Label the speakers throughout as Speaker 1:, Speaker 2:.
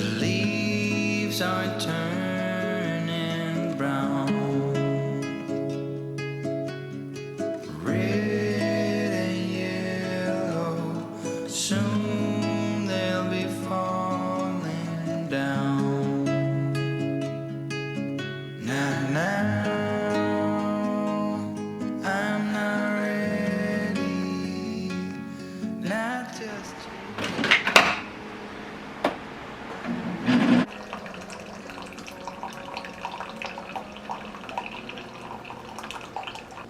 Speaker 1: The leaves are turning brown. Red and yellow, soon they'll be falling down. Now, I'm not ready, not just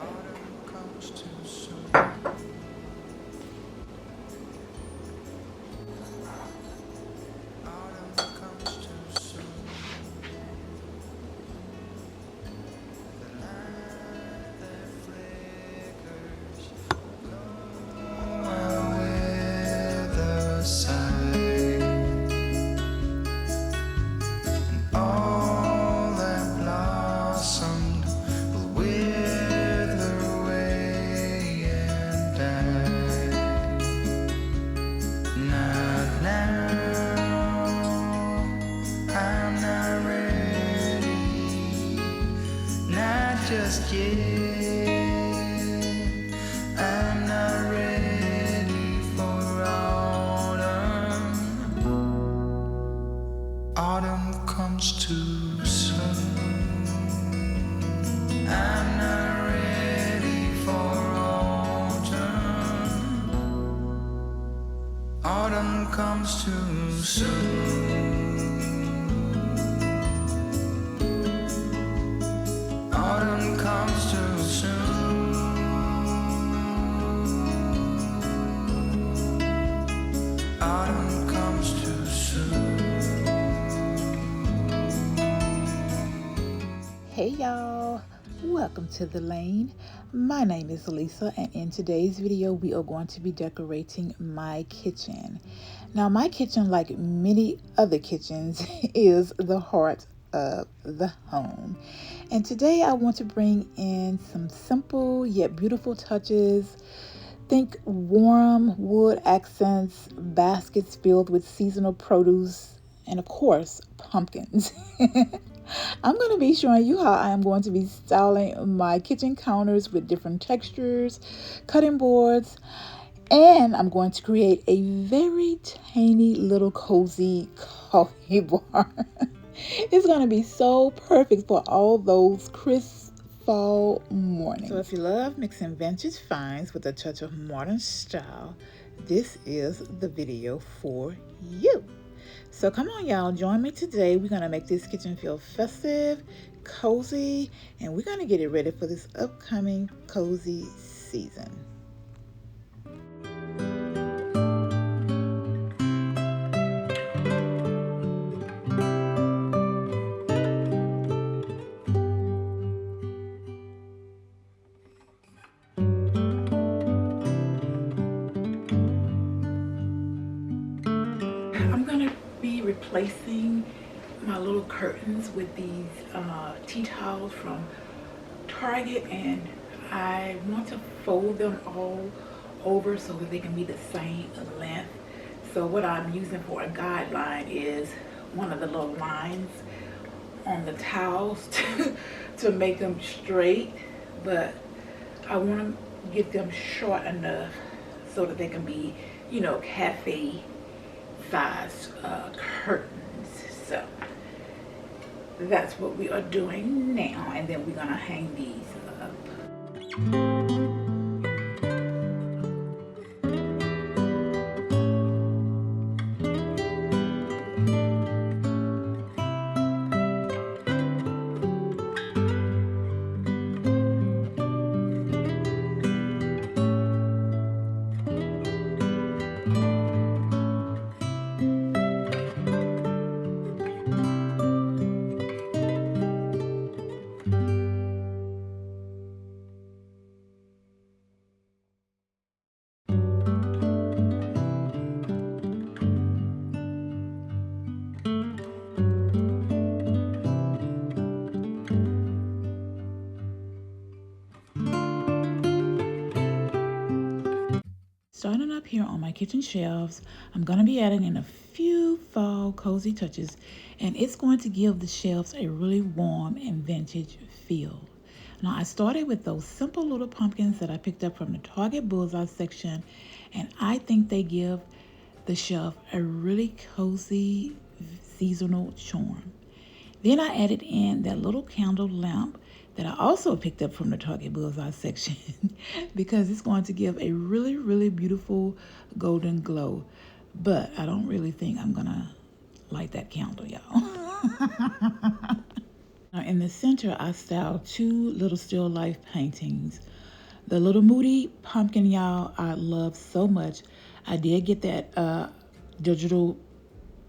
Speaker 1: autumn comes too soon. Autumn comes too soon. The light that flickers on the side, and all that blossomed will wither away and die. Not now, I'm not ready, not just yet. I'm not ready for autumn. Autumn comes too soon. I'm not ready for autumn. Autumn comes too soon. Autumn comes too soon. Autumn comes too soon.
Speaker 2: Hey y'all, welcome to the lane. My name is Lisa, and in today's video we are going to be decorating my kitchen. Now my kitchen, like many other kitchens, is the heart of the home, and today I want to bring in some simple yet beautiful touches. Think warm wood accents, baskets filled with seasonal produce, and of course pumpkins. I'm going to be showing you how I am going to be styling my kitchen counters with different textures, cutting boards, and I'm going to create a very tiny little cozy coffee bar. It's going to be so perfect for all those crisp fall mornings. So if you love mixing vintage finds with a touch of modern style, this is the video for you. So come on, y'all, join me today. We're going to make this kitchen feel festive, cozy, and we're going to get it ready for this upcoming cozy season. I'm going to be replacing my little curtains with these tea towels from Target, and I want to fold them all over so that they can be the same length. So what I'm using for a guideline is one of the little lines on the towels to make them straight, but I want to get them short enough so that they can be, you know, cafe size curtains. So that's what we are doing now, and then we're gonna hang these up. Starting up here on my kitchen shelves, I'm going to be adding in a few fall cozy touches, and it's going to give the shelves a really warm and vintage feel. Now, I started with those simple little pumpkins that I picked up from the Target Bullseye section, and I think they give the shelf a really cozy seasonal charm. Then I added in that little candle lamp that I also picked up from the Target Bullseye section because it's going to give a really, really beautiful golden glow. But I don't really think I'm going to light that candle, y'all. Now in the center, I styled two little still life paintings. The little Moody pumpkin, y'all, I love so much. I did get that digital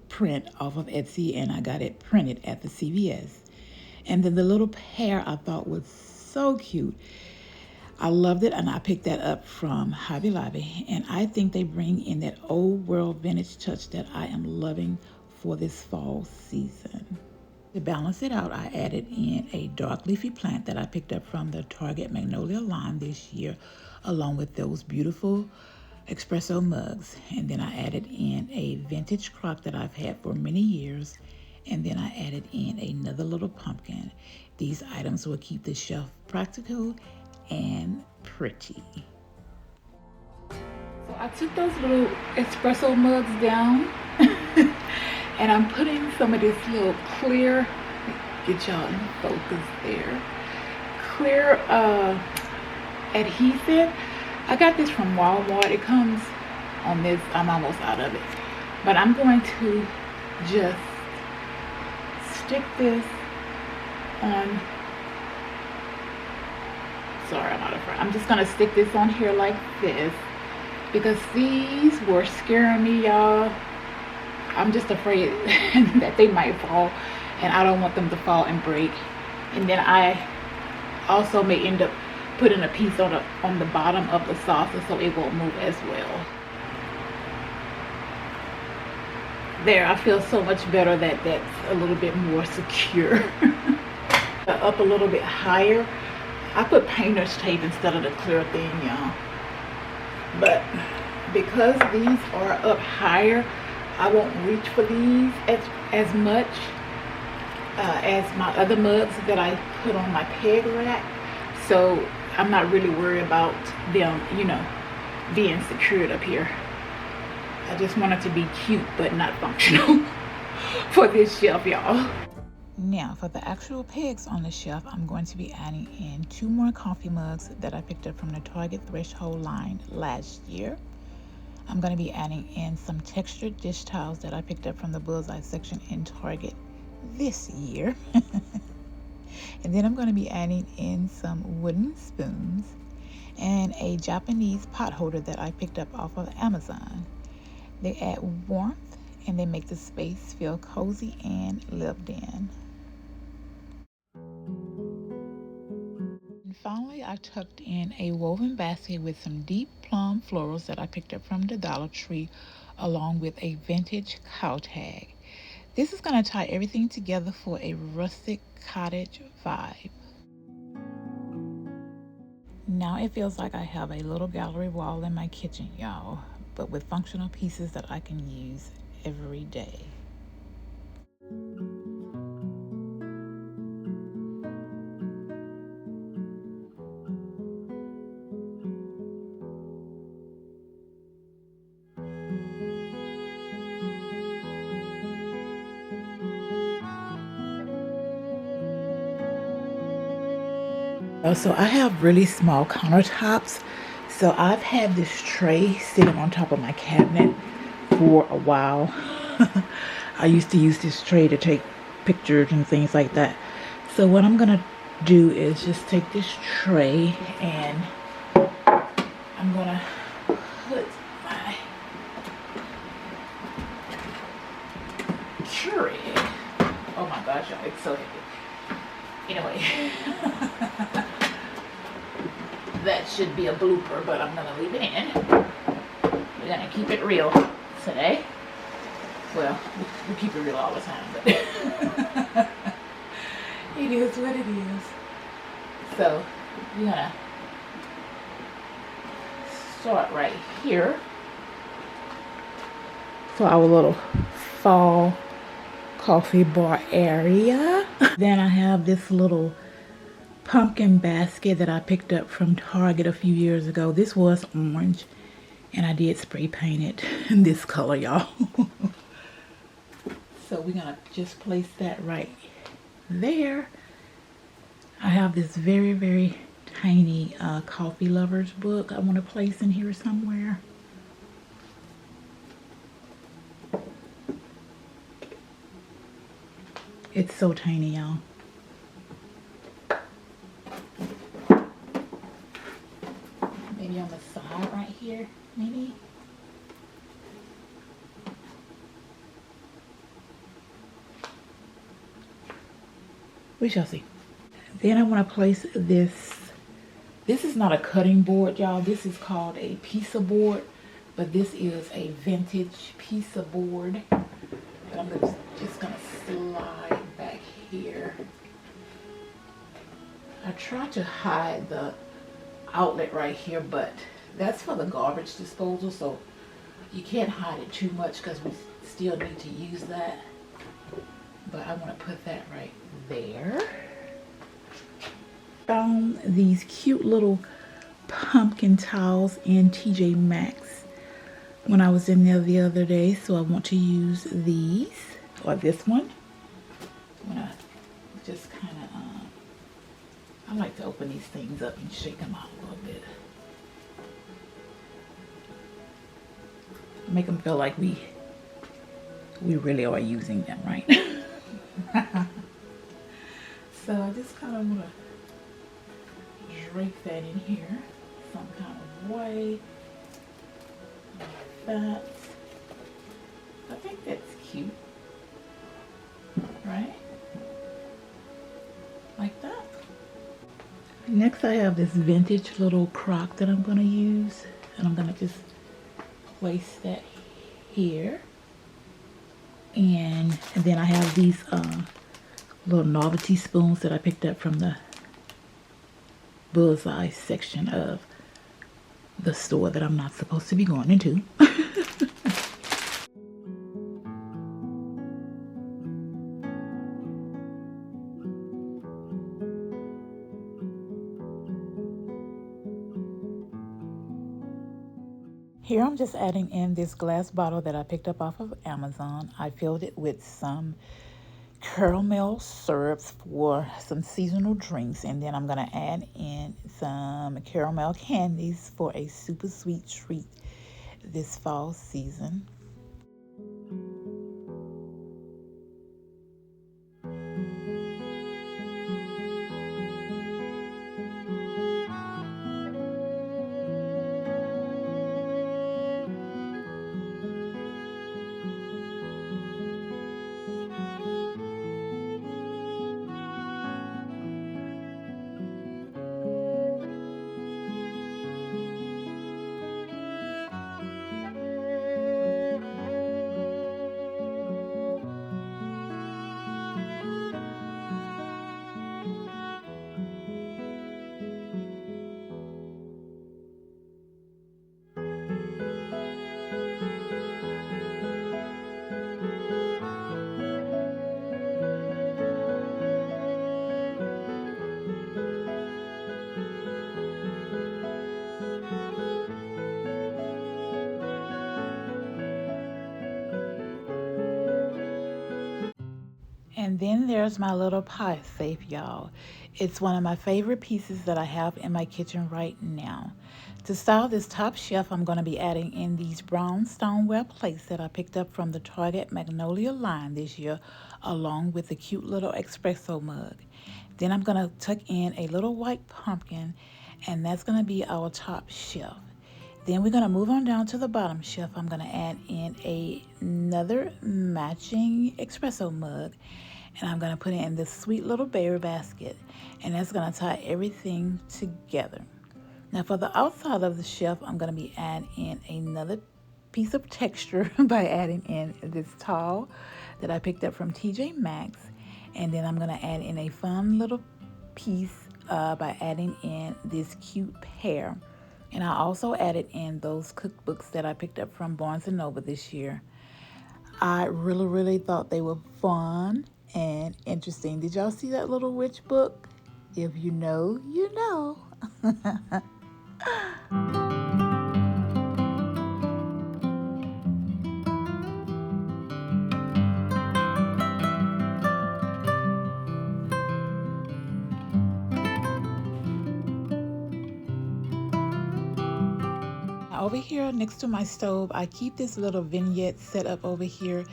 Speaker 2: print off of Etsy, and I got it printed at the CVS. And then the little pear I thought was so cute. I loved it, and I picked that up from Hobby Lobby. And I think they bring in that old world vintage touch that I am loving for this fall season. To balance it out, I added in a dark leafy plant that I picked up from the Target Magnolia line this year, along with those beautiful espresso mugs. And then I added in a vintage clock that I've had for many years. And then I added in another little pumpkin. These items will keep the shelf practical and pretty. So I took those little espresso mugs down and I'm putting some of this little clear, get y'all in focus there, clear adhesive. I got this from Walmart. It comes on this, I'm almost out of it. But I'm going to just stick this on, sorry, I'm out of front. I'm just gonna stick this on here like this because these were scaring me, y'all. I'm just afraid that they might fall, and I don't want them to fall and break. And then I also may end up putting a piece on the bottom of the saucer so it won't move as well. There, I feel so much better that that's a little bit more secure. Up a little bit higher, I put painter's tape instead of the clear thing, y'all. But because these are up higher, I won't reach for these as much as my other mugs that I put on my peg rack. So I'm not really worried about them, you know, being secured up here. I just want it to be cute but not functional for this shelf, y'all. Now for the actual pegs on the shelf, I'm going to be adding in 2 more coffee mugs that I picked up from the Target Threshold line last year. I'm going to be adding in some textured dish towels that I picked up from the Bullseye section in Target this year. And then I'm going to be adding in some wooden spoons and a Japanese pot holder that I picked up off of Amazon. They add warmth and they make the space feel cozy and lived in. And finally, I tucked in a woven basket with some deep plum florals that I picked up from the Dollar Tree, along with a vintage cow tag. This is going to tie everything together for a rustic cottage vibe. Now it feels like I have a little gallery wall in my kitchen, y'all, but with functional pieces that I can use every day. Also, I have really small countertops, so I've had this tray sitting on top of my cabinet for a while. I used to use this tray to take pictures and things like that. So what I'm gonna do is just take this tray and I'm gonna put my tray. Oh my gosh, y'all, it's so heavy. Anyway. That should be a blooper, but I'm gonna leave it in. We're gonna keep it real today. Well, we keep it real all the time, but it is what it is. So we're gonna start right here for our little fall coffee bar area. Then I have this little pumpkin basket that I picked up from Target a few years ago. This was orange, and I did spray paint it in this color, y'all. So we're gonna just place that right there. I have this very, very tiny coffee lovers book I want to place in here somewhere. It's so tiny, y'all. Maybe on the side right here, maybe. We shall see. Then I want to place this. This is not a cutting board, y'all. This is called a pizza board, but this is a vintage pizza board. And I'm just gonna slide back here. I tried to hide the outlet right here, but that's for the garbage disposal, so you can't hide it too much because we still need to use that. But I want to put that right there. Found these cute little pumpkin tiles in TJ Maxx when I was in there the other day, so I want to use these, or this one. I'm gonna just kind of I like to open these things up and shake them out a little bit, make them feel like we really are using them, right? So I just kind of want to drape that in here some kind of way, like that. I think that's cute, right? Like that. Next I have this vintage little crock that I'm going to use, and I'm going to just place that here. And then I have these little novelty spoons that I picked up from the bullseye section of the store that I'm not supposed to be going into. Here I'm just adding in this glass bottle that I picked up off of Amazon. I filled it with some caramel syrups for some seasonal drinks, and then I'm going to add in some caramel candies for a super sweet treat this fall season. And then there's my little pie safe, y'all. It's one of my favorite pieces that I have in my kitchen right now. To style this top shelf, I'm going to be adding in these brown stoneware plates that I picked up from the Target Magnolia line this year, along with a cute little espresso mug. Then I'm going to tuck in a little white pumpkin, and that's going to be our top shelf. Then we're going to move on down to the bottom shelf. I'm going to add in another matching espresso mug, and I'm going to put it in this sweet little berry basket, and that's going to tie everything together. Now for the outside of the shelf, I'm going to be adding in another piece of texture by adding in this towel that I picked up from TJ Maxx, and then I'm going to add in a fun little piece by adding in this cute pear And I also added in those cookbooks that I picked up from Barnes& and Noble this year. I really thought they were fun and interesting. Did y'all see that little witch book? If you know, you know. Now, over here next to my stove, I keep this little vignette set up over here.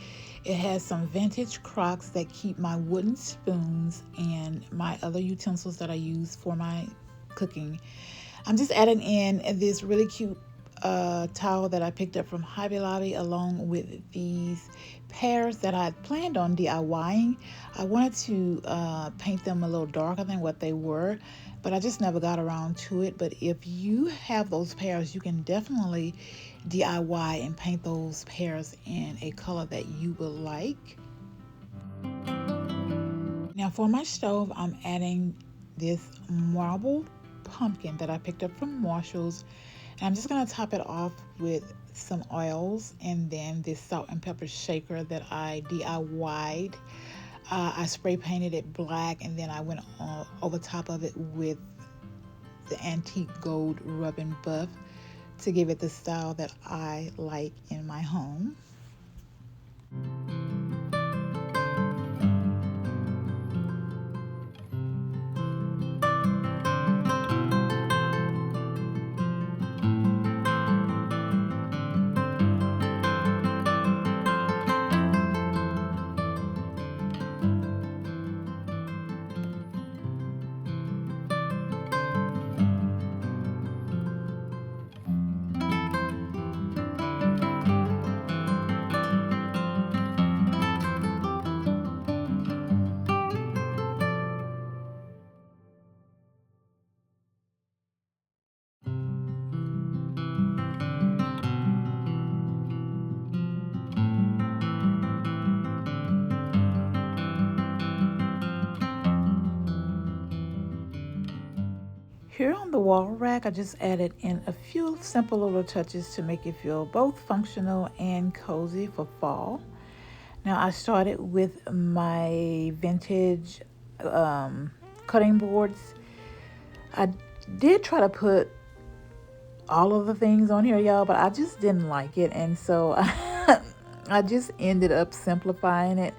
Speaker 2: It has some vintage crocks that keep my wooden spoons and my other utensils that I use for my cooking. I'm just adding in this really cute towel that I picked up from Hobby Lobby, along with these pears that I had planned on DIYing. I wanted to paint them a little darker than what they were, but I just never got around to it. But if you have those pears, you can definitely DIY and paint those pears in a color that you will like. Now for my stove, I'm adding this marble pumpkin that I picked up from Marshall's. And I'm just going to top it off with some oils and then this salt and pepper shaker that I DIY'd. I spray painted it black, and then I went over top of it with the antique gold rubbing buff to give it the style that I like in my home. Here on the wall rack, I just added in a few simple little touches to make it feel both functional and cozy for fall. Now I started with my vintage cutting boards. I did try to put all of the things on here, y'all, but I just didn't like it, and so I just ended up simplifying it.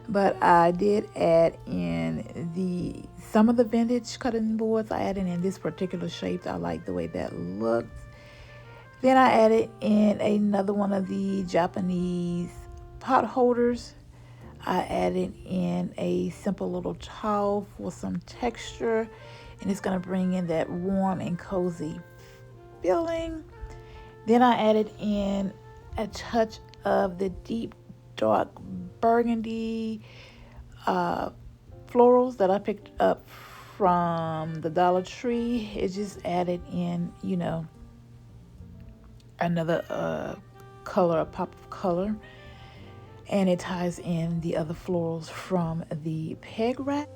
Speaker 2: But I did add in some of the vintage cutting boards. I added in this particular shape. I like the way that looked. Then I added in another one of the Japanese pot holders. I added in a simple little towel for some texture, and it's going to bring in that warm and cozy feeling. Then I added in a touch of the deep dark burgundy florals that I picked up from the Dollar Tree. It just added in, another color, a pop of color, and it ties in the other florals from the peg rack.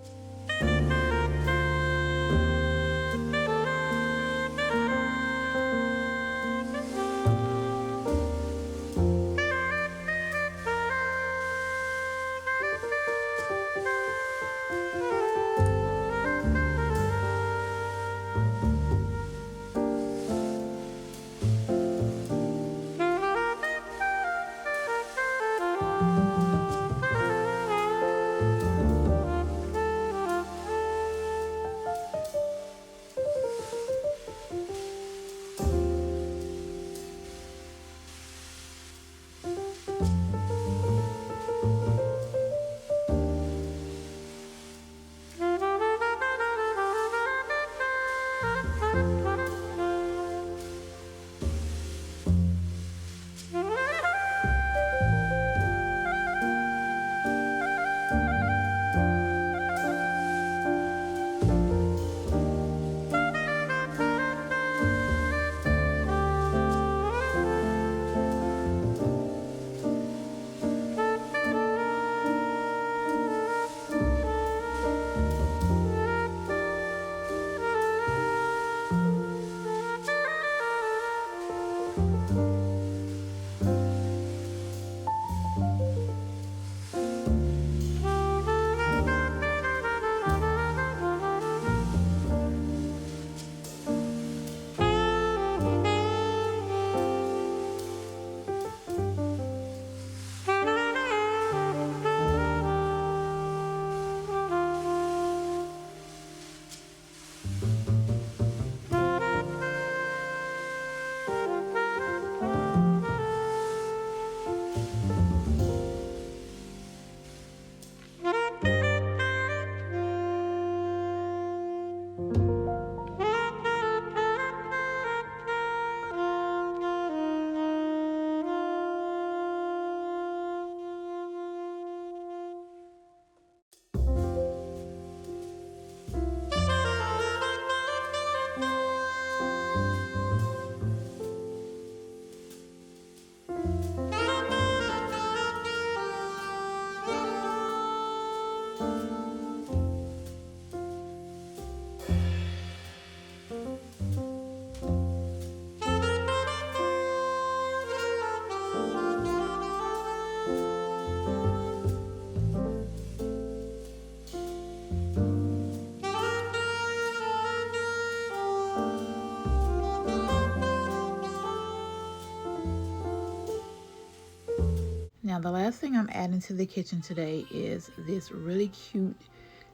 Speaker 2: the last thing I'm adding to the kitchen today is this really cute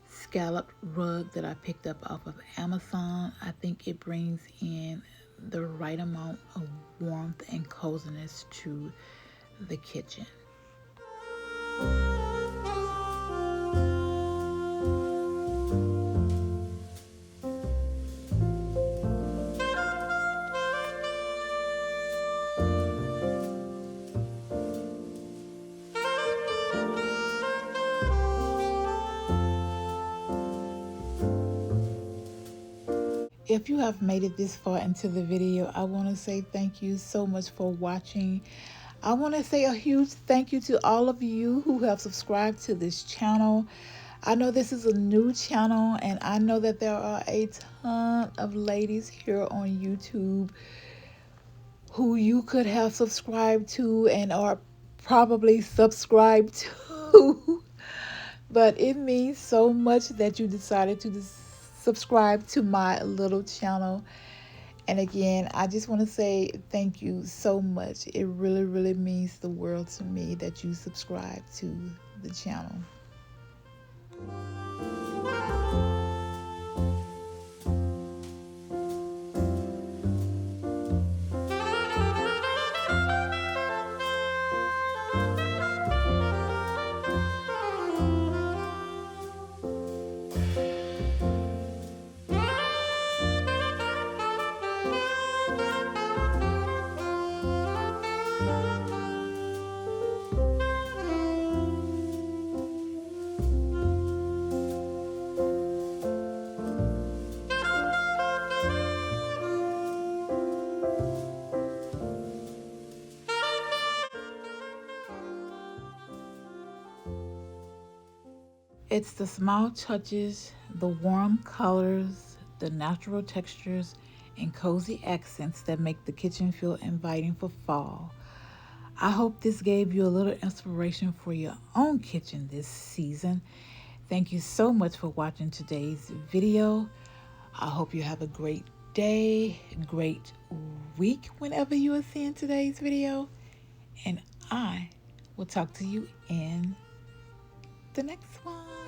Speaker 2: scalloped rug that I picked up off of Amazon. I think it brings in the right amount of warmth and coziness to the kitchen. If you have made it this far into the video, I want to say thank you so much for watching. I want to say a huge thank you to all of you who have subscribed to this channel. I know this is a new channel, and I know that there are a ton of ladies here on YouTube who you could have subscribed to and are probably subscribed to. But it means so much that you decided to subscribe to my little channel. And again, I just want to say thank you so much. It really, really means the world to me that you subscribe to the channel. It's the small touches, the warm colors, the natural textures, and cozy accents that make the kitchen feel inviting for fall. I hope this gave you a little inspiration for your own kitchen this season. Thank you so much for watching today's video. I hope you have a great day, great week whenever you are seeing today's video. And I will talk to you in the next one.